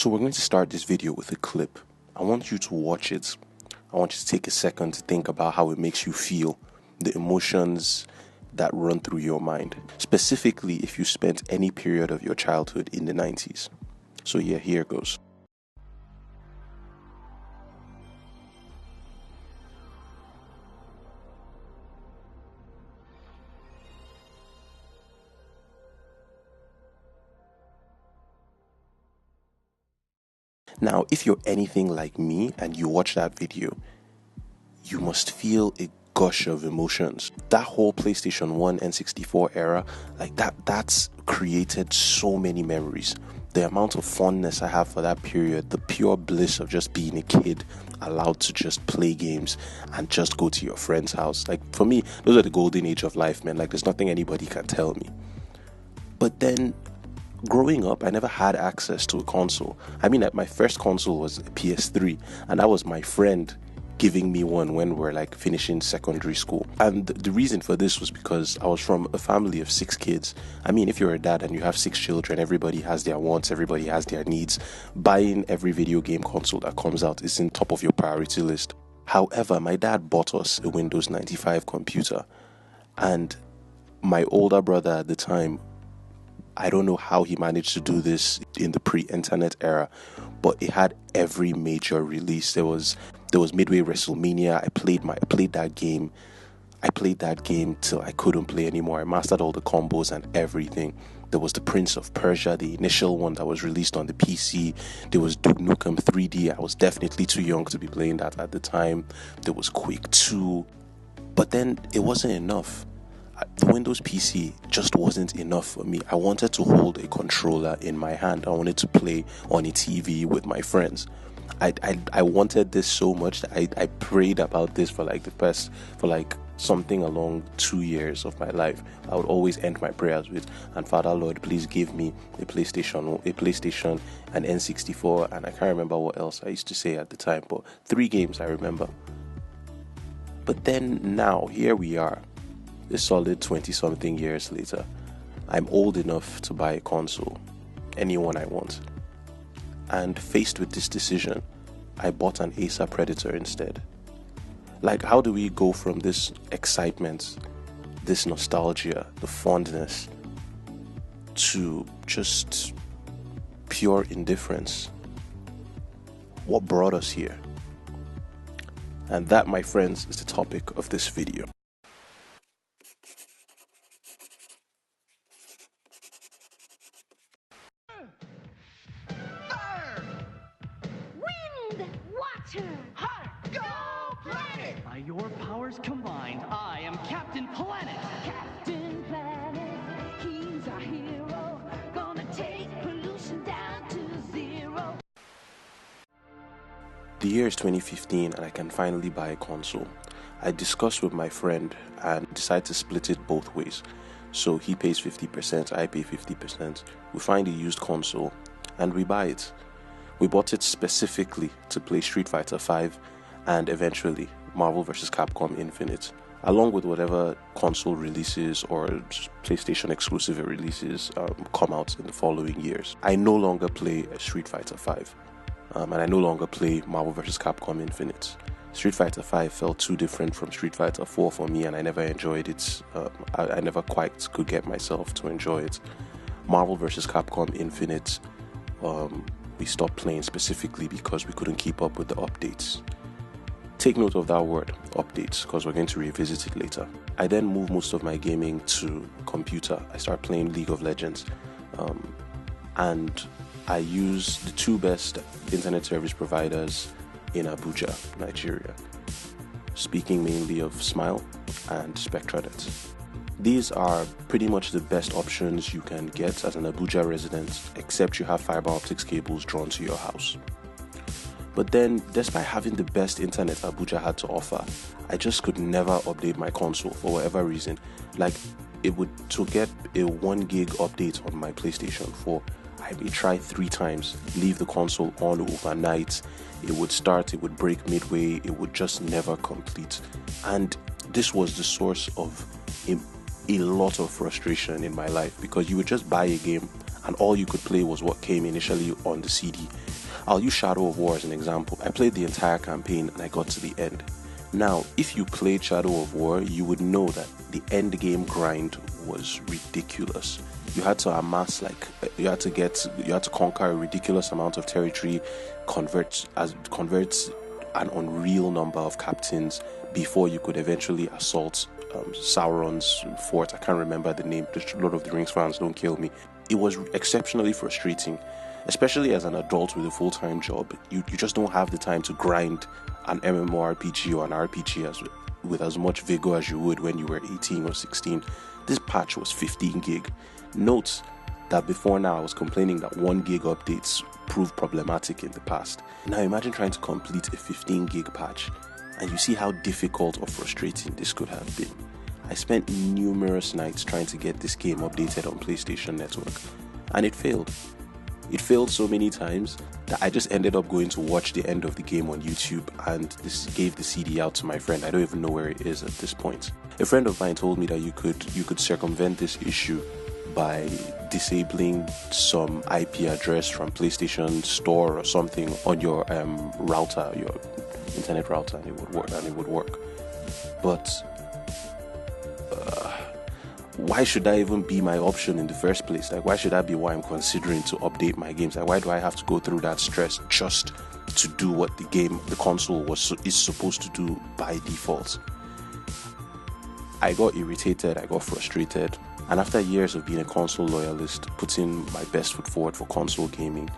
So we're going to start this video with a clip. I want you to watch it. I want you to take a second to think about how it makes you feel, the emotions that run through your mind, specifically if you spent any period of your childhood in the 90s. So yeah, here it goes. Now, if you're anything like me and you watch that video, you must feel a gush of emotions. That whole PlayStation 1 N64 era, that's created so many memories. The amount of fondness I have for that period, the pure bliss of just being a kid, allowed to just play games and just go to your friend's house. For me, those are the golden age of life, man. There's nothing anybody can tell me. But then, growing up, I never had access to a console. My first console was a PS3, and that was my friend giving me one when we're finishing secondary school. And the reason for this was because I was from a family of 6 kids. If you're a dad and you have 6 children, everybody has their wants, everybody has their needs. Buying every video game console that comes out is in top of your priority list. However, my dad bought us a Windows 95 computer, and my older brother at the time, I don't know how he managed to do this in the pre-internet era, but it had every major release. There was Midway WrestleMania. I played that game. I played that game till I couldn't play anymore. I mastered all the combos and everything. There was the Prince of Persia, the initial one that was released on the PC. There was Duke Nukem 3D. I was definitely too young to be playing that at the time. There was Quake 2. But then it wasn't enough. The Windows PC just wasn't enough for me. I wanted to hold a controller in my hand. I wanted to play on a TV with my friends. I wanted this so much that I prayed about this for something along 2 years of my life. I would always end my prayers with, "And Father Lord, please give me a PlayStation, an N64," and I can't remember what else I used to say at the time, but 3 games I remember. But then now, here we are. A solid 20-something years later, I'm old enough to buy a console, anyone I want. And faced with this decision, I bought an Acer Predator instead. How do we go from this excitement, this nostalgia, the fondness, to just pure indifference? What brought us here? And that, my friends, is the topic of this video. By your powers combined, I am Captain Planet. Captain Planet, he's our hero. Gonna take pollution down to 0. The year is 2015 and I can finally buy a console. I discussed with my friend and decided to split it both ways. So he pays 50%, I pay 50%. We find a used console and we buy it. We bought it specifically to play Street Fighter V and eventually Marvel vs. Capcom Infinite, along with whatever console releases or PlayStation exclusive releases come out in the following years. I no longer play Street Fighter V, and I no longer play Marvel vs. Capcom Infinite. Street Fighter V felt too different from Street Fighter 4 for me, and I never enjoyed it. I never quite could get myself to enjoy it. Marvel vs. Capcom Infinite, we stopped playing specifically because we couldn't keep up with the updates. Take note of that word, updates, because we're going to revisit it later. I then moved most of my gaming to computer. I started playing League of Legends, and I use the 2 best internet service providers in Abuja, Nigeria. Speaking mainly of Smile and SpectraNet. These are pretty much the best options you can get as an Abuja resident, except you have fiber optics cables drawn to your house. But then, despite having the best internet Abuja had to offer, I just could never update my console for whatever reason. To get a 1 gig update on my PlayStation 4, I may try 3 times, leave the console on overnight, it would start, it would break midway, it would just never complete. And this was the source of a lot of frustration in my life, because you would just buy a game and all you could play was what came initially on the CD. I'll use Shadow of War as an example. I played the entire campaign and I got to the end. Now, if you played Shadow of War, you would know that the end game grind was ridiculous. You had to amass you had to conquer a ridiculous amount of territory, convert an unreal number of captains before you could eventually assault Sauron's fort. I can't remember the name. The Lord of the Rings fans, don't kill me. It was exceptionally frustrating, especially as an adult with a full-time job. You just don't have the time to grind an MMORPG or an RPG with as much vigor as you would when you were 18 or 16. This patch was 15 gig. Note that before now I was complaining that 1 gig updates proved problematic in the past. Now imagine trying to complete a 15 gig patch, and you see how difficult or frustrating this could have been. I spent numerous nights trying to get this game updated on PlayStation Network, and it failed. It failed so many times that I just ended up going to watch the end of the game on YouTube, and this gave the CD out to my friend. I don't even know where it is at this point. A friend of mine told me that you could circumvent this issue by disabling some IP address from PlayStation Store or something on your router, your internet router, and it would work. But why should that even be my option in the first place? Like, why should that be why I'm considering to update my games? Like, why do I have to go through that stress just to do what the console is supposed to do by default? I got irritated, I got frustrated, and after years of being a console loyalist, putting my best foot forward for console gaming,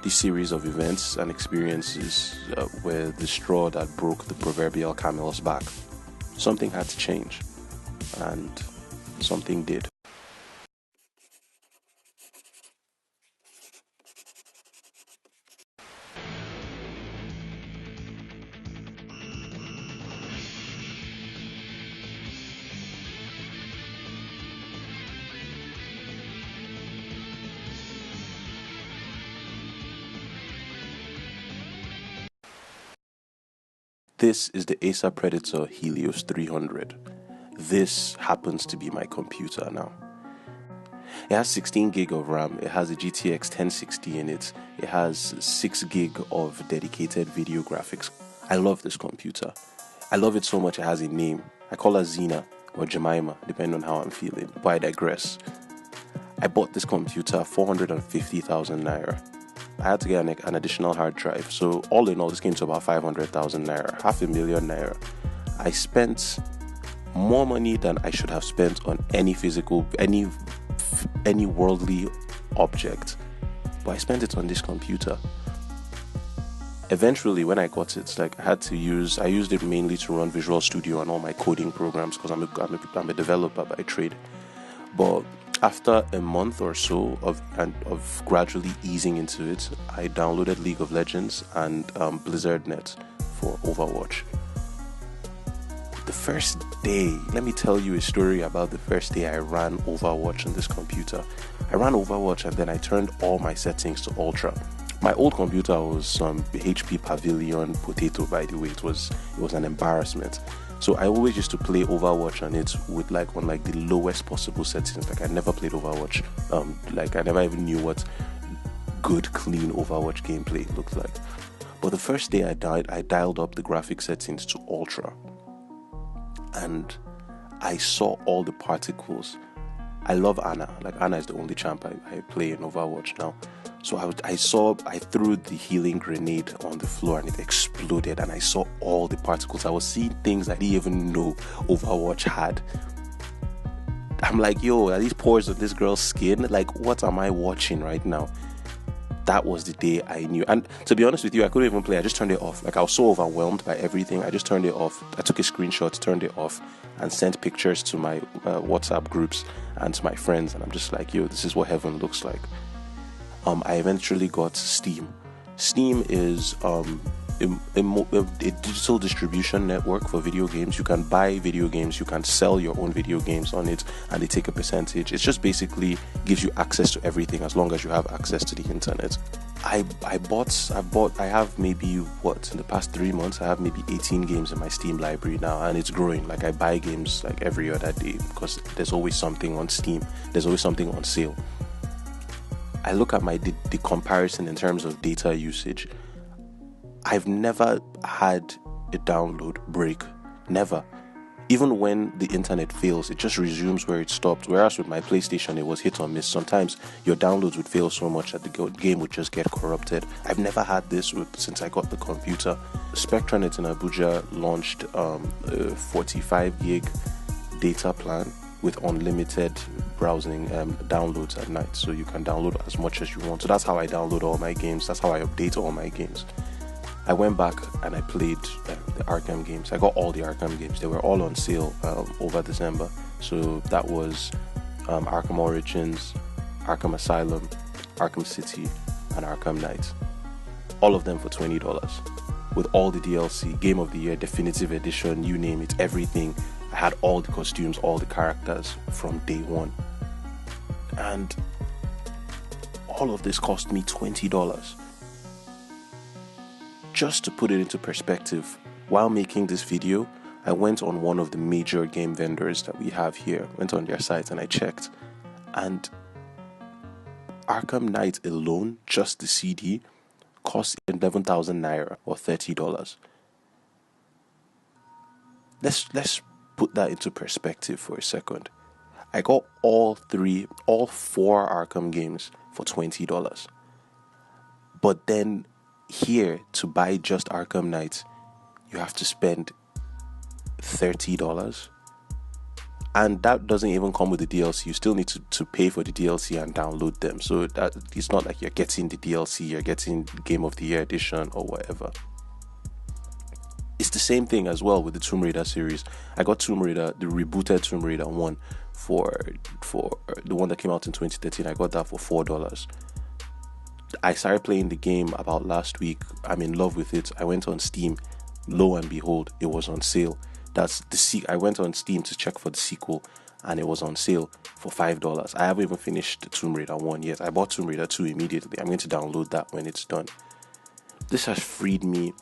this series of events and experiences were the straw that broke the proverbial camel's back. Something had to change, and something did. This is the Acer Predator Helios 300. This happens to be my computer now. It has 16 gig of RAM, it has a GTX 1060 in it, it has 6 gig of dedicated video graphics. I love this computer. I love it so much it has a name. I call her Xena or Jemima, depending on how I'm feeling, but I digress. I bought this computer 450,000 naira. I had to get an additional hard drive, so all in all this came to about 500,000 naira, 500,000 naira. I spent more money than I should have spent on any worldly object, but I spent it on this computer. Eventually, when I got it, I used it mainly to run Visual Studio and all my coding programs because I'm a developer by trade. But after a month or so of gradually easing into it, I downloaded League of Legends and BlizzardNet for Overwatch. The first day, let me tell you a story about the first day I ran Overwatch on this computer. I ran Overwatch and then I turned all my settings to Ultra. My old computer was some HP Pavilion Potato, by the way. It was an embarrassment. So I always used to play Overwatch on it with on the lowest possible settings. I never played Overwatch. I never even knew what good, clean Overwatch gameplay looked like. But the first day I dialed up the graphic settings to Ultra, and I saw all the particles. I love Ana. Ana is the only champ I play in Overwatch now. So I threw the healing grenade on the floor and it exploded, and I saw all the particles. I was seeing things I didn't even know Overwatch had. I'm like, yo, are these pores on this girl's skin? What am I watching right now? That was the day I knew. And to be honest with you, I couldn't even play. I just turned it off. I was so overwhelmed by everything. I just turned it off. I took a screenshot, turned it off, and sent pictures to my WhatsApp groups and to my friends. And I'm just like, yo, this is what heaven looks like. I eventually got Steam. Steam is a digital distribution network for video games. You can buy video games, you can sell your own video games on it, and they take a percentage. It just basically gives you access to everything as long as you have access to the internet. I have maybe in the past 3 months, I have maybe 18 games in my Steam library now, and it's growing. I buy games every other day because there's always something on Steam. There's always something on sale. I look at the comparison in terms of data usage. I've never had a download break. Never. Even when the internet fails, it just resumes where it stopped. Whereas with my PlayStation, it was hit or miss. Sometimes your downloads would fail so much that the game would just get corrupted. I've never had this since I got the computer. Spectranet in Abuja launched a 45 gig data plan with unlimited browsing downloads at night. So you can download as much as you want. So that's how I download all my games. That's how I update all my games. I went back and I played the Arkham games. I got all the Arkham games. They were all on sale over December. So that was Arkham Origins, Arkham Asylum, Arkham City, and Arkham Knight. All of them for $20. With all the DLC, Game of the Year, Definitive Edition, you name it, everything. I had all the costumes, all the characters from day one. And all of this cost me $20. Just to put it into perspective, while making this video, I went on one of the major game vendors that we have here, went on their site and I checked, and Arkham Knight alone, just the CD, cost 11,000 naira or $30. Let's put that into perspective for a second. I got all four Arkham games for $20. But then here, to buy just Arkham Knight, you have to spend $30. And that doesn't even come with the DLC. You still need to pay for the DLC and download them. So that it's not like you're getting the DLC, you're getting Game of the Year edition or whatever. It's the same thing as well with the Tomb Raider series. I got Tomb Raider, the rebooted Tomb Raider one, for the one that came out in 2013. I got that for $4. I started playing the game about last week. I'm in love with it. I went on Steam. Lo and behold, it was on sale. I went on Steam to check for the sequel, and it was on sale for $5. I haven't even finished Tomb Raider 1 yet. I bought Tomb Raider 2 immediately. I'm going to download that when it's done. This has freed me.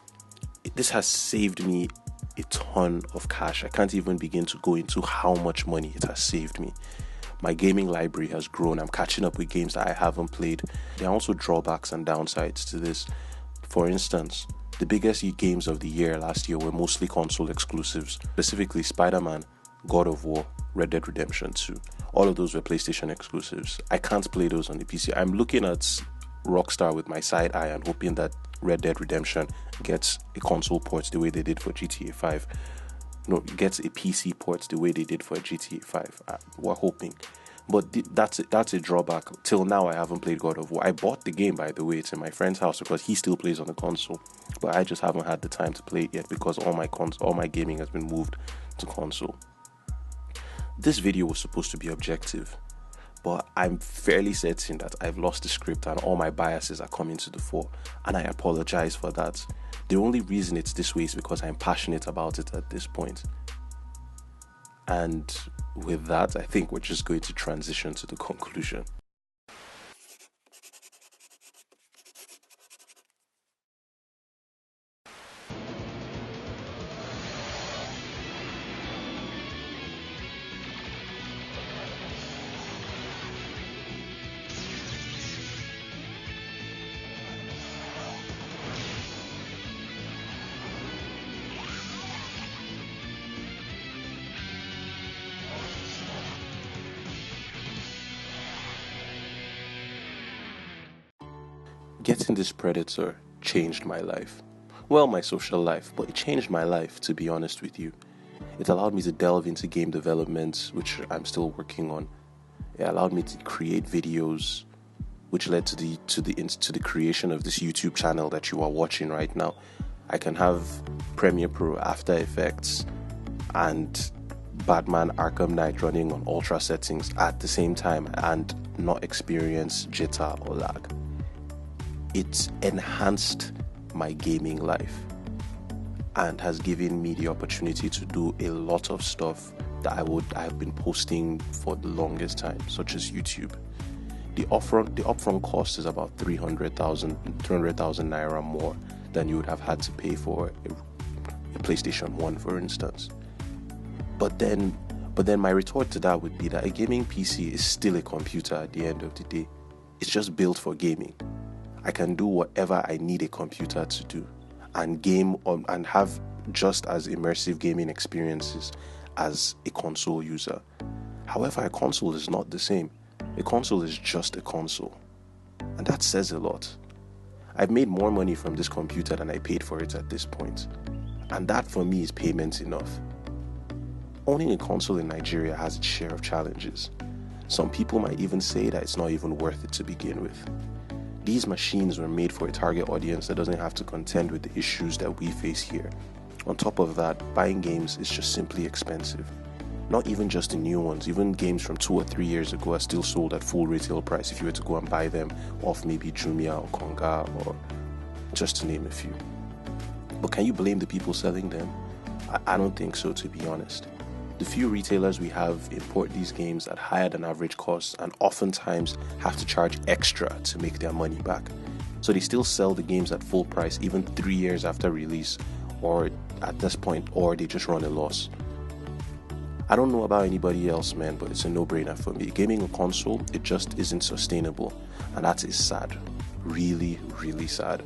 This has saved me a ton of cash. I can't even begin to go into how much money it has saved me. My gaming library has grown. I'm catching up with games that I haven't played. There are also drawbacks and downsides to this. For instance, the biggest games of the year last year were mostly console exclusives, specifically Spider-Man, God of War, Red Dead Redemption 2. All of those were PlayStation exclusives. I can't play those on the PC. I'm looking at Rockstar with my side eye and hoping that Red Dead Redemption gets a console port the way they did for GTA 5. No, gets a PC port the way they did for GTA 5. We're hoping. But that's a drawback. Till now, I haven't played God of War. I bought the game, by the way. It's in my friend's house because he still plays on the console. But I just haven't had the time to play it yet because all my gaming has been moved to console. This video was supposed to be objective, but I'm fairly certain that I've lost the script and all my biases are coming to the fore, and I apologize for that. The only reason it's this way is because I'm passionate about it at this point. And with that, I think we're just going to transition to the conclusion. Getting this Predator changed my life. Well, my social life, but it changed my life, to be honest with you. It allowed me to delve into game development, which I'm still working on. It allowed me to create videos, which led to the creation of this YouTube channel that you are watching right now. I can have Premiere Pro, After Effects, and Batman Arkham Knight running on ultra settings at the same time and not experience jitter or lag. It's enhanced my gaming life and has given me the opportunity to do a lot of stuff that I have been posting for the longest time, such as YouTube. The upfront cost is about 300,000 naira more than you would have had to pay for a PlayStation 1, for instance. But then my retort to that would be that a gaming PC is still a computer at the end of the day. It's just built for gaming. I can do whatever I need a computer to do and game on and have just as immersive gaming experiences as a console user. However, a console is not the same. A console is just a console. And that says a lot. I've made more money from this computer than I paid for it at this point. And that for me is payment enough. Owning a console in Nigeria has its share of challenges. Some people might even say that it's not even worth it to begin with. These machines were made for a target audience that doesn't have to contend with the issues that we face here. On top of that, buying games is just simply expensive. Not even just the new ones, even games from 2 or 3 years ago are still sold at full retail price if you were to go and buy them off maybe Jumia or Konga, or just to name a few. But can you blame the people selling them? I don't think so, to be honest. The few retailers we have import these games at higher than average costs and oftentimes have to charge extra to make their money back. So they still sell the games at full price even 3 years after release, or at this point, or they just run a loss. I don't know about anybody else, man, but it's a no-brainer for me. Gaming a console, it just isn't sustainable, and that is sad. Really, really sad.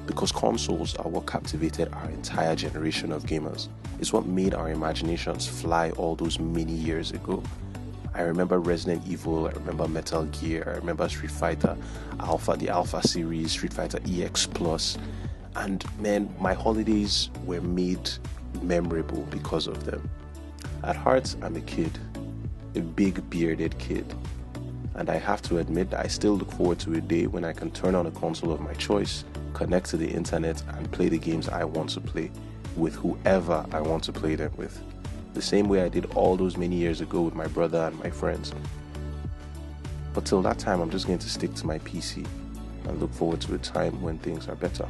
Because consoles are what captivated our entire generation of gamers. It's what made our imaginations fly all those many years ago. I remember Resident Evil, I remember Metal Gear, I remember Street Fighter Alpha, the Alpha series, Street Fighter EX Plus, and man, my holidays were made memorable because of them. At heart, I'm a kid, a big bearded kid, and I have to admit that I still look forward to a day when I can turn on a console of my choice, connect to the internet, and play the games I want to play with whoever I want to play them with, the same way I did all those many years ago with my brother and my friends. But till that time, I'm just going to stick to my PC and look forward to a time when things are better.